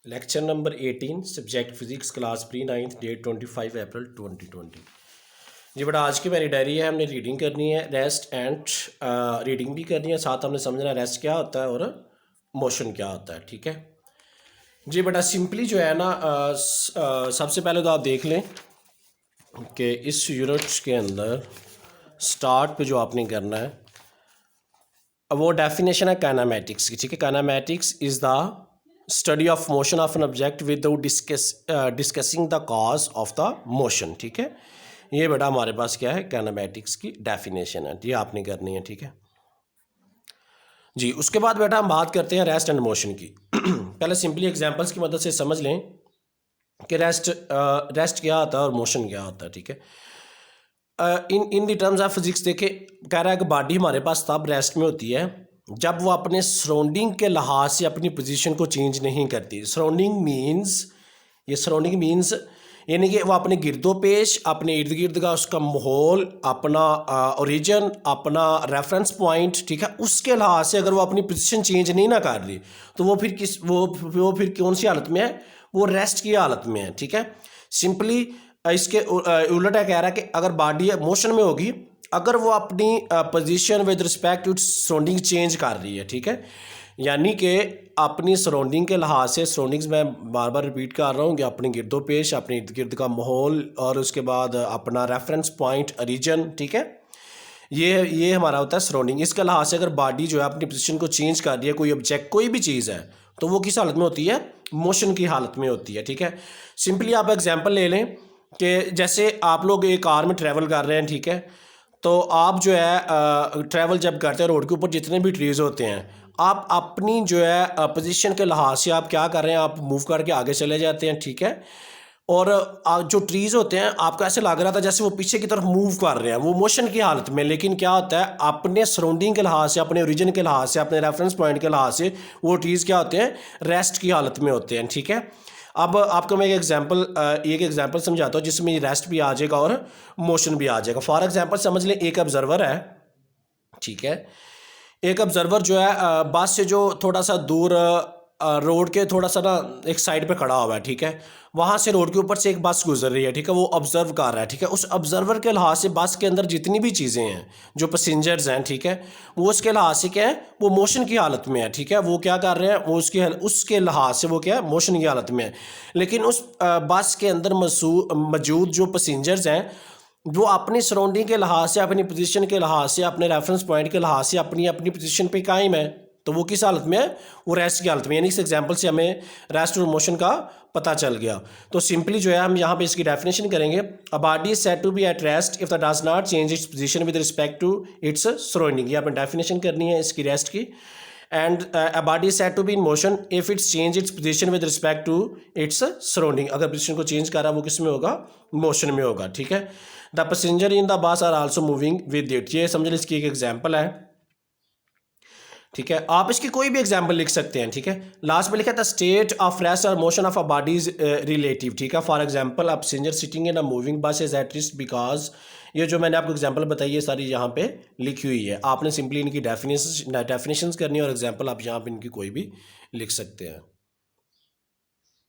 Lecture number 18 subject physics class pre 9th date 25 April 2020। जी बेटा आज की मेरी डायरी है, हमने रीडिंग करनी है, रेस्ट एंड रीडिंग भी करनी है, साथ हमने समझना है रेस्ट क्या होता है और मोशन क्या होता है। ठीक है जी बेटा, सिंपली जो है ना सबसे पहले तो आप देख लें कि इस यूनिट के अंदर स्टार्ट पे जो आपने करना है वो डेफिनेशन है काइनेमैटिक्स की। ठीक है, kinematics is the study of motion of an object without discussing the cause of the motion. ठीक है, ये बेटा हमारे पास क्या है, काइनेमैटिक्स की डेफिनेशन है, ये आपने करनी है। ठीक है जी, उसके बाद बेटा हम बात करते हैं रेस्ट एंड मोशन की। पहले सिंपली एग्जांपल्स की मदद से समझ लें कि रेस्ट क्या होता है और मोशन क्या होता है। ठीक है, in the terms of physics देखे कह रहा है कि बॉडी हमारे पास तब रेस्ट में होती है जब वो अपने सराउंडिंग के लिहाज से अपनी पोजीशन को चेंज नहीं करती। सराउंडिंग मीन्स यानी कि वो अपने गिरदो पेश, अपने इर्द गिर्द का उसका माहौल, अपना ओरिजिन, अपना रेफरेंस पॉइंट, ठीक है, उसके लिहाज से अगर वो अपनी पोजीशन चेंज नहीं ना कर रही तो वो फिर कौन सी हालत में है, वो रेस्ट की हालत में है। ठीक है, सिंपली इसके उलट है, कह रहा है कि अगर बॉडी मोशन में होगी अगर वो अपनी position with respect to surrounding change कर रही है। ठीक है, यानी कि अपनी सराउंडिंग के लिहाज से, सराउंडिंग्स मैं बार बार रिपीट कर रहा हूँ कि अपने गिरदो पेश, अपने इर्द गिर्द का माहौल और उसके बाद अपना रेफरेंस पॉइंट रीजन। ठीक है, ये हमारा होता है सराउंडिंग। इसके लिहाज से अगर बॉडी जो है अपनी पोजीशन को चेंज कर रही है, कोई ऑब्जेक्ट कोई भी चीज़ है, तो वो किस हालत में होती है, मोशन की हालत में होती है। ठीक है, सिंपली आप एग्जाम्पल ले लें कि जैसे आप लोग एक कार में ट्रैवल कर रहे हैं। ठीक है, तो आप जो है ट्रैवल जब करते हैं, रोड के ऊपर जितने भी ट्रीज़ होते हैं, आप अपनी जो है पोजीशन के लिहाज से आप क्या कर रहे हैं, आप मूव करके आगे चले जाते हैं। ठीक है, और जो ट्रीज़ होते हैं आपको ऐसे लग रहा था जैसे वो पीछे की तरफ मूव कर रहे हैं, वो मोशन की हालत में, लेकिन क्या होता है अपने सराउंडिंग के लिहाज से, अपने ओरिजिन के लिहाज से, अपने रेफरेंस पॉइंट के लिहाज से वो ट्रीज़ क्या होते हैं, रेस्ट की हालत में होते हैं। ठीक है, अब आपको मैं एक एग्जांपल समझाता हूँ जिसमें रेस्ट भी आ जाएगा और मोशन भी आ जाएगा। फॉर एग्जांपल समझ लें एक ऑब्जर्वर है। ठीक है, एक ऑब्जर्वर जो है बस से जो थोड़ा सा दूर रोड के थोड़ा सा ना एक साइड पे खड़ा हुआ है। ठीक है, वहाँ से रोड के ऊपर से एक बस गुजर रही है। ठीक है, वो ऑब्जर्व कर रहा है। ठीक है, उस ऑब्जर्वर के लिहाज से बस के अंदर जितनी भी चीज़ें हैं, जो पैसेंजर्स हैं, ठीक है, वो उसके लिहाज से क्या है, वो मोशन की हालत में है। ठीक है, वो क्या कर रहे हैं, वो उसके लिहाज से वो क्या है, मोशन की हालत में है। लेकिन उस बस के अंदर मौजूद जो पैसेंजर्स हैं वो अपनी सराउंडिंग के लिहाज से, अपनी पोजीशन के लिहाज से, अपने रेफरेंस पॉइंट के लिहाज से अपनी अपनी पोजीशन पे कायम है, तो वो किस हालत में है, वो रेस्ट की हालत में। यानी इस एग्जांपल से हमें रेस्ट और मोशन का पता चल गया। तो सिंपली जो है हम यहाँ पे इसकी डेफिनेशन करेंगे। A body is said to be at rest if the does not change its position with respect to its surrounding. ये आपने डेफिनेशन करनी है इसकी रेस्ट की। And a body is said to be in motion if its change its position with respect to its surrounding. अगर position को change कर रहा है वो किस में होगा, मोशन में होगा। ठीक है, the passenger in the bus are also moving with it. ये समझ लीजिए इसकी एक एग्जाम्पल है। ठीक है, आप इसकी कोई भी एग्जाम्पल लिख सकते हैं। ठीक है, लास्ट में लिखा था स्टेट ऑफ रेस्ट और motion of a body is relative. ठीक है, for example a passenger sitting in a moving बस इज एट रिस्क बिकॉज, ये जो मैंने आपको एग्जाम्पल बताई है सारी यहाँ पे लिखी हुई है। आपने सिंपली इनकी डेफिनेशंस करनी है और एग्जाम्पल आप यहाँ पे इनकी कोई भी लिख सकते हैं।